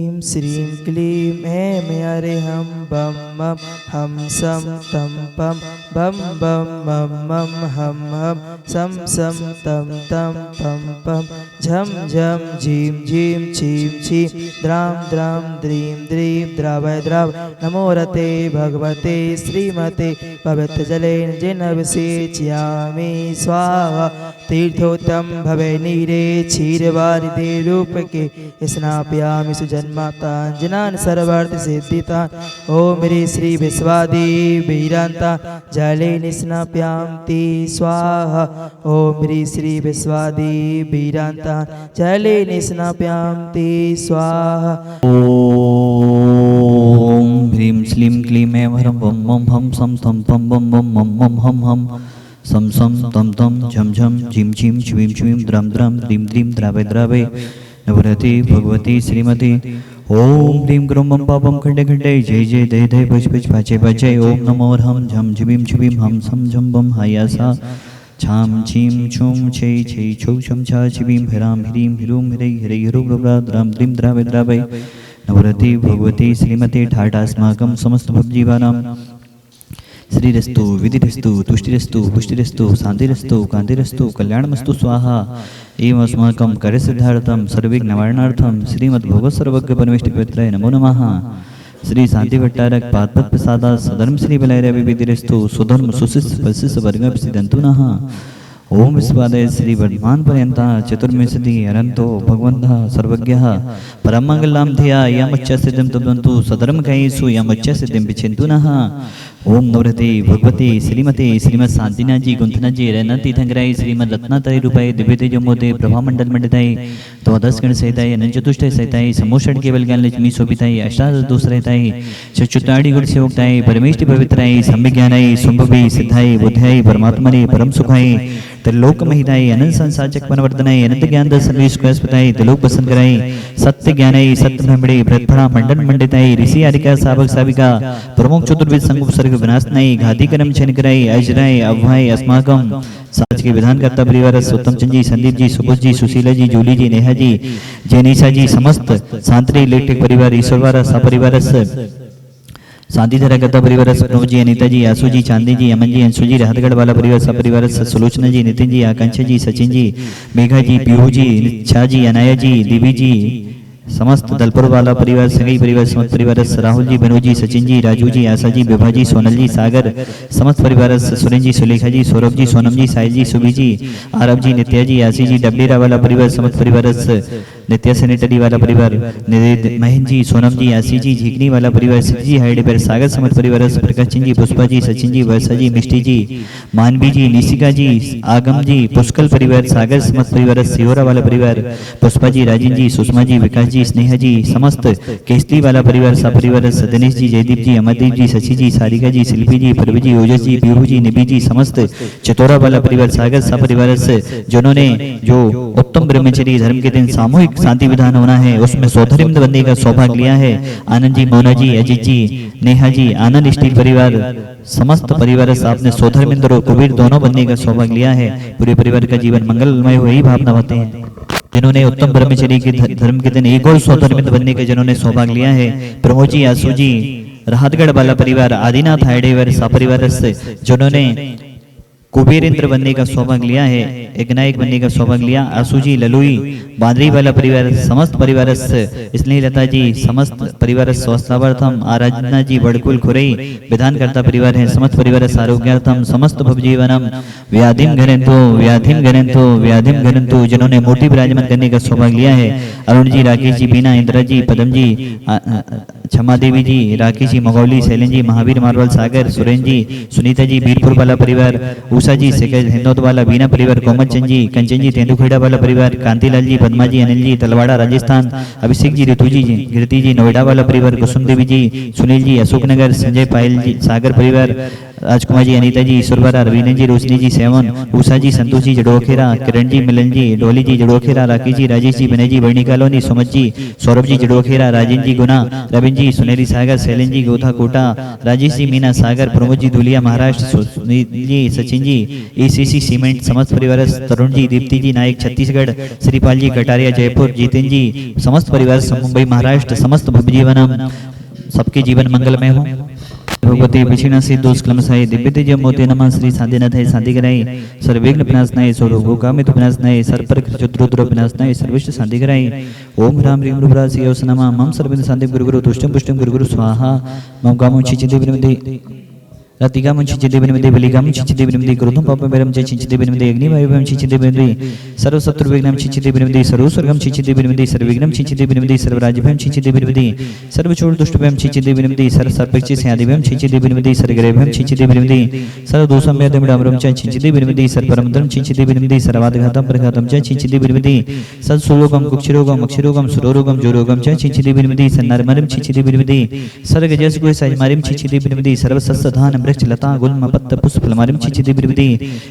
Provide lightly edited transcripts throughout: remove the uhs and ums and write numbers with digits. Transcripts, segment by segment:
ह्रीं श्रीं क्लीं ऐं अरे हम बम मम हम सम तम पम बम बम मम मम हम सम सम तम तम पम पम झम झम झीं झीं छीं छीं द्रां द्रां द्रीं द्रीं द्रावय द्राव नमो रते भगवते श्रीमते पवित्रजलेन जिनभिषेचयामि स्वाहा। तीर्थोत्तम भवे नीरे क्षीरवारिधे रूपके स्नापयामि सुजन्माताञ्जनान् सर्वार्थ सिद्धितान्। ओम ह्रीं श्री विश्वादी वीरान्ता जलेन स्नापयामि स्वाहा। ओम ह्रीं श्री विश्वादी वीरान्ता जलेन स्नापयामि स्वाहा। ओम ह्रीं श्लीं क्लीं ऐं हरं बम मम हम सम तम पम बम बम मम मम हम सम सम तम तम झम झम झीं झीं छ्वीं छ्वीं द्रां द्रां द्रीं द्रीं द्रावय द्रावय नवरति भगवती श्रीमती। ओम ह्रीं ग्रौं बम पापम खंडे खंडे जय जय दय दय भज भज पाचे पाचे। ओम नमो हम झम झिबीम छिबीम हम सम झम बम हायासा छाम छीम छुम छे छे छौ छम छा छिबीम हिराम ह्रीं ह्रूम ह्रै ह्रै ह्रू द्रां द्रीं द्रावय द्रावय नवरति भगवती श्रीमती। ठाठास्माकं समस्त भवजीवानां श्रीरस्तु विधिरस्तु तुष्टिरस्तु पुष्टिरस्तु शांतिरस्तु कांतिरस्तु कल्याणमस्तु स्वाहा। एवं अस्माकं कार्यसिद्धार्थं सर्वविघ्ननिवारणार्थं श्रीमद्भगवत् सर्वज्ञ परमेष्टि पवित्राय नमो नमः। श्री शांति भट्टारक पादपद प्रसादा सधर्म श्री बलैरव विधिरस्तु सुधर्म सुशिष्य फलशिष्य वर्ग सिद्धंतु नः। ओम विश्वादय श्री वर्धमान पर्यंता चतुर्विंशति अनंतो भगवन्तः सर्वज्ञः परमंगलां धिया यमच्च सिद्धिं तद्वन्तु सधर्म कैसु यमच्च सिद्धिं पिछन्तु नः। ओम नवरते भगवती श्रीमती श्रीमद शांतिना जी गुंथना जी रैना तीर्थंकराय श्रीमद रत्नातरी रूपाय दिव्य तेजोमोदे प्रभा मंडल मंडिताय द्वादश गण सहिताय अनंत चतुष्टय सहिताय समोषण केवल ज्ञान लक्ष्मी शोभिताय अष्टादश दोष रहताय चतुर्ताड़ी गुण सेवकताय परमेष्टि पवित्राय संविज्ञानाय संभवी सिद्धाय बुद्धाय परमात्मने परम सुखाय त्रिलोक महिताय अनंत संसार चक्रवर्तनाय अनंत ज्ञान दर्शन विश्वासपताय त्रिलोक बसन कराय सत्य ज्ञानाय सत्य ब्रह्मणे ब्रह्मणा मंडल मंडिताय ऋषि आरिका सावक साविका प्रमुख चतुर्विद संग विनाशनाय घाती कर्म छन कराय अजराय अभय अस्माकं साज के विधानकर्ता परिवार उत्तम चंद जी संदीप जी सुबोध जी सुशीला जी जूली जी नेहा जी जैनिशा जी समस्त शांति इलेक्ट्रिक परिवार ईश्वरवार सपरिवार शांति धराकर्ता परिवार प्रभु जी अनिता जी आसू जी चांदी जी अमन जी अंशु जी राहतगढ़ वाला परिवार सपरिवार सुलोचना जी नितिन जी आकांक्षा जी सचिन जी मेघा जी पीहू जी छा जी अनाया जी देवी जी समस्त दलपुर वाला परिवार सगई परिवार समस्त परिवार राहुल जी बनोज जी सचिन जी राजू जी आशा जी विभा जी सोनल जी सागर समस्त परिवार सुरेंद्र जी सुलेखा जी सौरभ जी सोनम जी साहिल जी सुबी जी आरब जी नित्या जी आशी जी डबलेरा वाला परिवार समस्त परिवार नित्या सैनिटरी वाला परिवार महेंद्र जी सोनम जी आशी जी झिकनी वाला परिवार सिद्धि जी हाइडेबर सागर समस्त परिवार प्रकाश चंद जी पुष्पा जी सचिन जी वर्षा जी मिष्टी जी मानवी जी निशिका जी आगम जी पुष्कल परिवार सागर समस्त परिवार सिहोरा वाला परिवार पुष्पा जी राजन जी सुषमा जी विकास जी स्नेहा जी समस्त केसली वाला परिवार सपरिवार दिनेश जी जयदीप जी अमरदीप जी शशि जी सारिका जी शिल्पी जी प्रभु जी ओजस जी पीहू जी निबी जी समस्त चितौरा वाला परिवार सागर सपरिवार से जिन्होंने जो उत्तम ब्रह्मचर्य धर्म के दिन सामूहिक शांति विधान होना है उसमें सौधर्म बनने का सौभाग्य लिया है। आनंद जी मोना जी अजीत जी नेहा जी आनंद स्टील परिवार समस्त परिवार से आपने सौधर्मिंद्र और कुबीर दोनों बनने का सौभाग्य लिया है। पूरे परिवार का जीवन मंगलमय हो यही भावना होते हैं। जिन्होंने उत्तम ब्रह्मचर्य के धर्म के दिन एक और सौधर्मिंद्र बनने का जिन्होंने सौभाग्य लिया है। प्रमोद जी आसू जी राहतगढ़ वाला परिवार आदिनाथ हाइडेवर सपरिवार से जिन्होंने कुबेरेंद्र बनने का सौभाग्य लिया है। एक नायक बनने का सौभाग्य लिया। आसू जी ललुई बांद्री वाला परिवार समस्त परिवार स्नेहलता जी समस्त परिवार स्वास्थ्यार्थम आराधना जी बड़कुल खुरई विधानकर्ता परिवार है समस्त परिवार आरोग्यार्थम समस्त भवजीवनम व्याधिम घनंतु जिन्होंने मूर्ति विराजमान करने का सौभाग्य लिया है। अरुण जी राकेश जी बीना इंदिरा जी पदम जी क्षमा देवी जी राकेश जी मगौली शैलन जी महावीर मारवाल सागर सुरेंद्र जी सुनीता जी बीरपुर वाला परिवार उषा जी सेकज हिंदौत वाला बीना परिवार कोमल चंद जी कंचन जी तेंदुखेड़ा वाला परिवार कांतिलाल जी पद्मा जी अनिल जी तलवाड़ा राजस्थान अभिषेक जी ऋतु जी कीर्ति जी नोएडा वाला परिवार कुसुम देवी जी सुनील जी अशोकनगर संजय पायल जी सागर परिवार राजकुमार जी, अनीता जी, ईश्वरवारा, रवीना जी, रोशनी जी, सेवन, उषा जी, संतोष जी, जड़ोखेरा, किरण जी, मिलन जी, डोली जी, जड़ोखेरा, राकेश जी, राजेश जी, विनय जी, बर्णी कॉलोनी, सुमत जी, सौरभ जी, जड़ोखेरा, राजेंद्र जी, गुना, रविंद्र जी, सुनेरी सागर, शैलेंद्र जी, गोथा कोटा, राजेश जी, मीना सागर, प्रमोद जी, धुलिया महाराष्ट्र, सुनील जी, सचिन जी, एसीसी सीमेंट समस्त परिवार, तरुण जी, दीप्ति जी नायक छत्तीसगढ़, श्रीपाल जी कटारिया जयपुर, जितेंद्र जी समस्त परिवार मुंबई महाराष्ट्र, समस्त भव जीवनम सबके जीवन मंगलमय हो। भगवती विष्णु से दोष क्लमसाई दिव्य तेज मोते नमः श्री साध्यनाथाय शांतिकराय सर्वविघ्न विनाशनाय सर्वभूकामित विनाशनाय सर्पर चतुरुद्र विनाशनाय सर्विष्ट शांतिकराय ओम राम ह्रीं रूपरासी ओस नमः मम सर्वविघ्न शांति गुरु गुरु तुष्टम पुष्टम गुरु गुरु स्वाहा मम गामो चिचिदे विनमते रतिगा मुंची चिदे बिनमदे बलिगा मुंची चिदे बिनमदे गुरुधम पाप बेरम चे चिचिदे बिनमदे अग्नि वायुवम चिचिदे बिनमदे सर्व शत्रु विघ्नम चिचिदे बिनमदे सर्व स्वर्गम चिचिदे बिनमदे सर्व विघ्नम चिचिदे बिनमदे सर्व राज्यभम चिचिदे बिनमदे सर्व चोर दुष्टभम चिचिदे बिनमदे सर्व सर्पक्षि से आदिभम चिचिदे बिनमदे सर्व ग्रहभम चिचिदे बिनमदे सर्व दोषम वेदम डामरम च चिचिदे बिनमदे सर्व परमदम चिचिदे बिनमदे सर्वादघातम प्रघातम च चिचिदे बिनमदे सद सुलोगम कुक्षरोगम अक्षरोगम सुरोगम जोरोगम च चिचिदे बिनमदे सन्नरमरम चिचिदे बिनमदे सर्व गजस गुह साजमारिम चिचिदे बिनमदे सर्व सस्सधान वृक्ष लता गुल्म पत्त पुष्प फलमारिम चिचिदे बिनमदे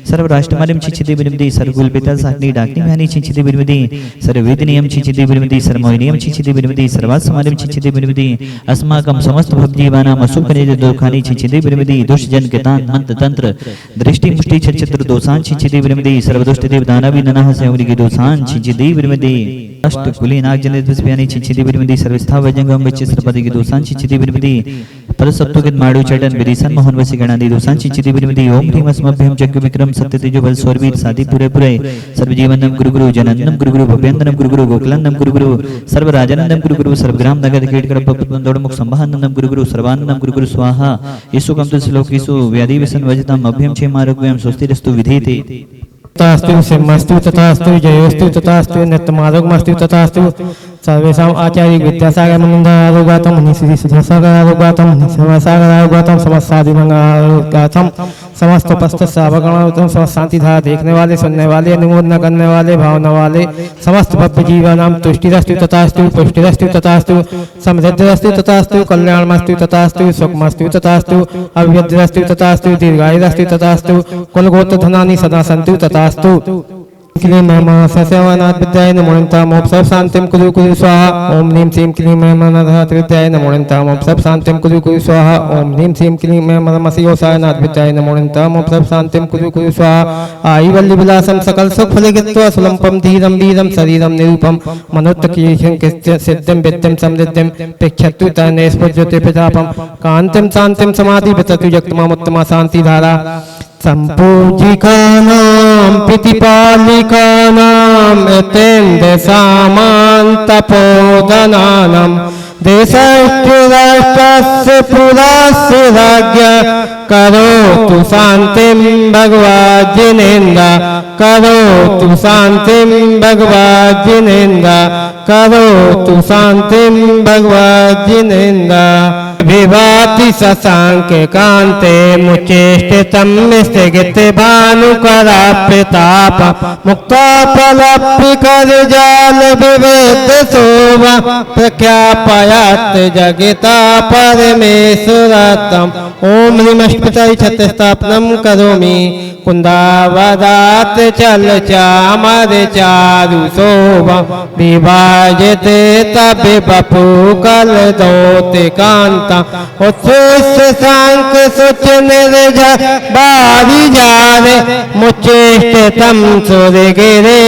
सर्व राष्ट्रमारिम चिचिदे बिनमदे सर्व गुलपेता साकनी डाकनी म्यानी चिचिदे बिनमदे सर्व वेदनियम चिचिदे बिनमदे सर्व मोहिनियम चिचिदे बिनमदे सर्वासमारिम चिचिदे बिनमदे अस्माकं समस्त भक्तिवानाम असुखनिज दुर्खानि चिचिदे बिनमदे दुष्ट जन कितान मंत्र तंत्र दृष्टि मुष्टि छत्र दोषान चिचिदे बिनमदे सर्व दुष्ट देव दानवी ननः सेवरी के दोषान चिचिदे बिनमदे अष्ट कुली नाग जनित पुष्प्यानि चिचिदे बिनमदे सर्वस्था वजंगम विच सर्वपदि के दोषान चिचिदे बिनमदे परसत्वगत माडु चटन विदिसन मोहन वसी गणादि दोषान चिचिदे बिनमदे ओम ह्रीं अस्मभ्यं जग्ग विक्रम सत्य तेजो बल स्वरवीर साधि पुरे पुरे सर्व जीवनम गुरु गुरु जननम गुरु गुरु भव्यंदनम गुरु गुरु गोकुलंदम गुरु गुरु सर्व राजनंदम गुरु गुरु सर्व ग्राम नगर केट कर पपुतंदोड़ मुख संभानंदम गुरु गुरु सर्वानंदम गुरु गुरु स्वाहा येसु कम तुल श्लोकेसु व्याधि विसन वजतम अभ्यम छे मार्गव्यम स्वस्तिरस्तु विधीते तथास्तु सिंहस्तु तथास्तु जयोस्तु तथास्तु नित्यमारोग्यमस्तु तथास्तु सर्वेषाम् आचार्य विद्यासागर मंगलारोग्यम श्री सिद्धसागर आरोग्यम शिवसागर आरोग्यम समस्त साधु मंगलारोग्यम समस्त उपस्थित सावगणोत्तम समस्त शांति धारा देखने वाले सुनने वाले अनुमोदन करने वाले भावना वाले समस्त भव्य जीवनाम तुष्टिरस्तु तथास्तु पुष्टिरस्तु तथास्तु समृद्धिरस्तु तथास्तु कल्याणमस्तु तथास्तु सुखमस्तु तथास्तु अभिवृद्धिरस्तु तथास्तु दीर्घायुरस्तु तथास्तु कुलगोत्र धनानि सदा सन्तु तथास्तु क्लीं मेहमान सस्यवनाथ विद्याय नमो नमः ओम सब शांतिम कुरु कुरु स्वाहा ओम नीम सीम क्लीं मेहमाननाथ विद्याय नमो नमः ओम सब शांतिम कुरु कुरु स्वाहा ओम नीम सीम क्लीं मेहमानमसियोसायनाथ विद्याय नमो नमः ओम सब शांतिम कुरु कुरु स्वाहा आई वल्ली विलासम सकल सुख फलित्वा सुलंपम धीरम वीरम शरीरम निरूपम मनोत्तकीयं सिद्धिं विद्यं समृद्धिं पिक्षतु तने स्फुज्यते प्रतापम कांतिम शांतिम समाधि विततु जगतमामुत्तमा शांति धारा संपूजिकानां प्रतिपालिकानां यतेन्द्र सामन्तपोदनानां देशस्य राष्ट्रस्य पुरस्य राज्ञ करोतु शान्तिं भगवज्जिनेन्द्र करोतु शान्तिं भगवज्जिनेन्द्र करोतु शान्तिं भगवज्जिनेन्द्र विभाति शशांके कांते मुचेष्टितं स्थगिते भानुकरा प्रताप मुक्ता फलप्पि कर जाल विवेद शोभा प्रख्यापयात् जगिता परमेश्वरतम ओम ह्रीमष्टपतये छत्रस्थापनं करोमि कुंदावदात चल चामर चारु शोभा विभाजते तब बपु कल दोते कांता उत्सुष सांक सुच निर्ज बारी जारे मुचेष्टितं सूर्य गिरे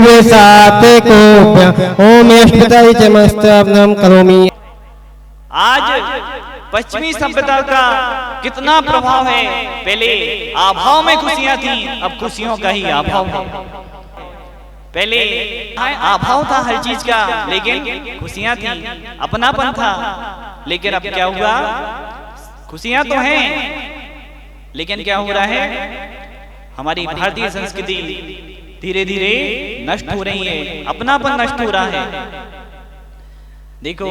विसात कोप्य ओम अष्टपतये चमस्तापनं करोमि। आज पश्चिमी सभ्यता का कितना प्रभाव है। पहले अभाव में खुशियां थी, अब खुशियों का ही अभाव है। पहले अभाव था हर चीज का, लेकिन खुशियां थी, अपनापन था। लेकिन अब क्या हुआ? खुशियां तो हैं, लेकिन क्या हो रहा है? हमारी भारतीय संस्कृति धीरे धीरे नष्ट हो रही है, अपनापन नष्ट हो रहा है। देखो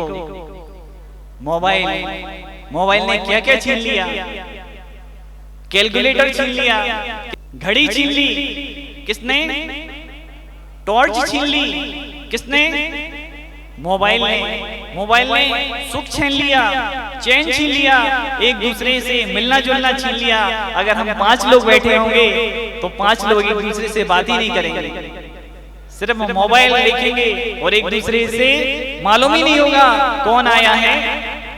मोबाइल ने क्या क्या छीन लिया। कैलकुलेटर छीन लिया, घड़ी छीन ली किसने, टॉर्च छीन ली किसने, मोबाइल ने सुख छीन लिया, चैन छीन लिया, एक दूसरे से मिलना जुलना छीन लिया। अगर हम 5 लोग बैठे होंगे तो 5 लोग एक दूसरे से बात ही नहीं करेंगे, सिर्फ मोबाइल देखेंगे और एक दूसरे से मालूम ही नहीं होगा कौन आया है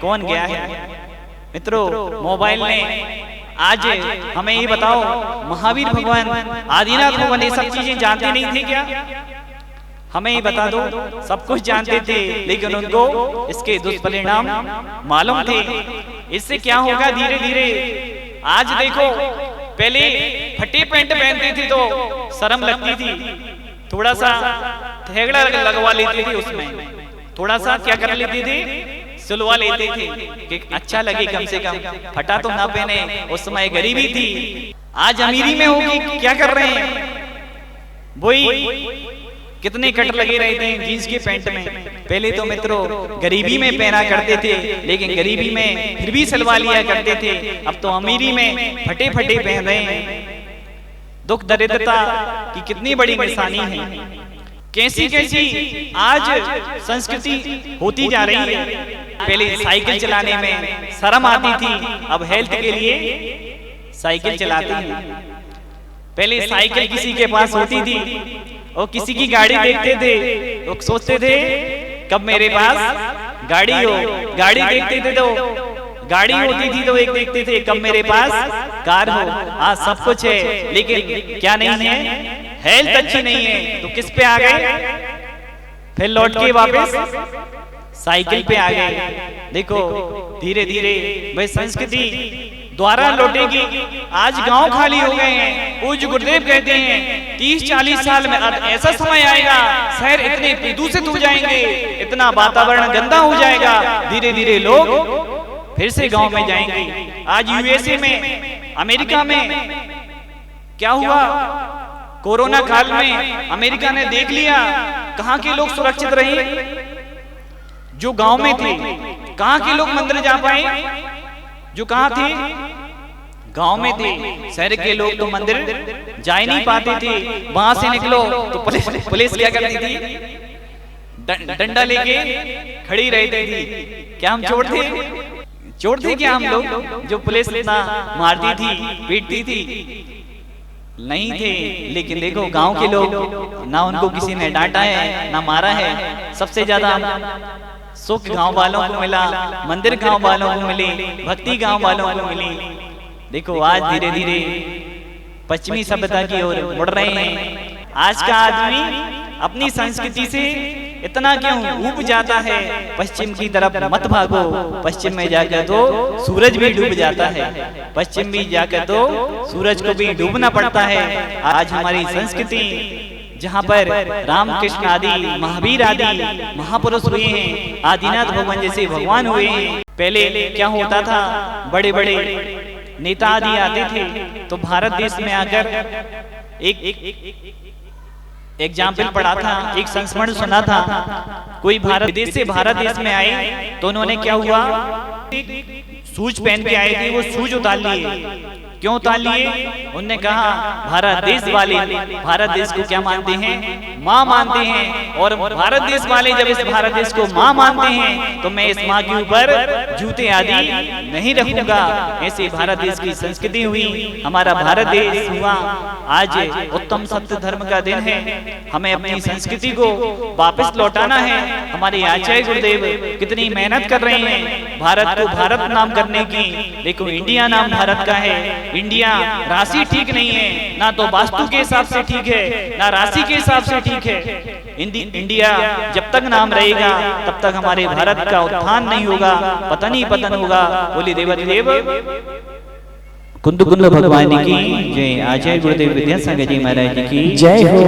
कौन गया है। मित्रों, मोबाइल ने आज हमें ये बताओ, महावीर भगवान, आदिनाथ भगवान ये सब चीजें जानते नहीं थे क्या? हमें ये बता दो, सब कुछ जानते थे लेकिन उनको इसके दुष्परिणाम मालूम थे। इससे क्या होगा धीरे धीरे? आज देखो, पहले फटे पैंट पहनते थे तो शर्म लगती थी, थोड़ा सा थेगड़ा लगवा लेते थे, उसमें थोड़ा सा क्या कर लेते थे, सिलवा लेते थे कि अच्छा लगे, कम से कम फटा तो ना पहने। उस समय गरीबी थी, आज अमीरी में होगी क्या कर रहे हैं? वही कितने कट लगे रहते हैं जींस के पैंट में। पहले तो मित्रों गरीबी में पहना करते थे, लेकिन गरीबी में फिर भी सिलवा लिया करते थे। अब तो अमीरी में फटे फटे पहन रहे हैं। दुख दरिद्रता की कितनी बड़ी निशानी है। कैसी कैसी आज संस्कृति होती जा रही है। पहले साइकिल चलाने में शर्म आती थी, अब हेल्थ के लिए साइकिल चलाते हैं। पहले साइकिल किसी के पास होती थी और किसी की गाड़ी देखते थे तो सोचते थे कब मेरे पास गाड़ी हो। गाड़ी देखते थे तो गाड़ी होती थी तो एक देखते थे कब मेरे पास कार हो। आज सब कुछ है लेकिन क्या नहीं है, हेल्थ अच्छी नहीं है। तो किस पे आ गए? फिर लौट के वापस साइकिल पे आ गए। देखो धीरे धीरे वह संस्कृति द्वारा लौटेगी। आज गांव खाली हो गए हैं। पूज्य गुरुदेव कहते हैं 30-40 साल में ऐसा समय आएगा, शहर इतने प्रदूषित हो जाएंगे, इतना वातावरण गंदा हो जाएगा, धीरे धीरे लोग फिर से गांव में जाएंगे। आज यूएसए में, अमेरिका में क्या हुआ? कोरोना काल में अमेरिका ने देख लिया कहां के लोग सुरक्षित रहे, जो गांव में थे। कहां के लोग मंदिर जा पाए, जो कहां थे, गांव में थे। शहर के लोग तो मंदिर जा ही नहीं पाते थे। वहां से निकलो तो पुलिस क्या करती थी? डंडा लेके खड़ी रहती थी। क्या हम चोर थे? चोर थे क्या हम लोग जो पुलिस इतना मारती थी, पीटती थी? नहीं थे। लेकिन देखो गांव के लोग, ना उनको किसी ने डांटा है ना मारा है। सबसे ज्यादा सुख गांव वालों को मिला, मंदिर गांव वालों को मिली, भक्ति गांव वालों को मिली। देखो आज धीरे धीरे पश्चिमी सभ्यता की ओर मुड़ रहे हैं। आज का आदमी अपनी संस्कृति से इतना क्यों ऊब जाता है? पश्चिम की तरफ मत भागो, पश्चिम में जाकर तो सूरज भी डूब जाता है। पश्चिम भी जाकर तो सूरज को भी डूबना पड़ता है। आज हमारी संस्कृति जहाँ पर रामकृष्ण आदि, महावीर आदि महापुरुष हुए हैं, आदिनाथ भगवान जैसे भगवान हुए हैं। पहले क्या होता था? बड़े बड़े नेता आदि आते थे तो भारत देश में आकर एक एग्जाम्पल पढ़ा था, एक संस्मरण सुना था। कोई भारत विदेश से भारत देश में आए तो उन्होंने क्या हुआ, शूज पहन के आए थे, वो शूज उतार लिए। क्यों उतार लिए? उन्होंने कहा भारत देश वाले भारत देश को क्या मानते हैं? माँ मानते हैं। और भारत देश वाले जब इस भारत देश को माँ मानते हैं तो मैं इस माँ के ऊपर जूते आदि नहीं रखूंगा। ऐसे भारत देश की संस्कृति हुई, हमारा भारत देश हुआ। आज उत्तम सत्य धर्म का दिन है, हमें अपनी संस्कृति को वापस लौटाना है। हमारे आचार्य गुरुदेव कितनी मेहनत कर रहे हैं भारत को भारत नाम करने की, लेकिन इंडिया नाम भारत का है। इंडिया राशि ठीक नहीं है, ना तो वास्तु के हिसाब से ठीक है, ना राशि के हिसाब से ठीक है। इंडिया जब तक नाम रहेगा तब तक हमारे भारत का उत्थान नहीं होगा, पतन ही पतन होगा। बोली देवाधिदेव कुंद कुंद भगवान की जय। आचार्य गुरुदेव विद्यासागर जी महाराज की जय हो।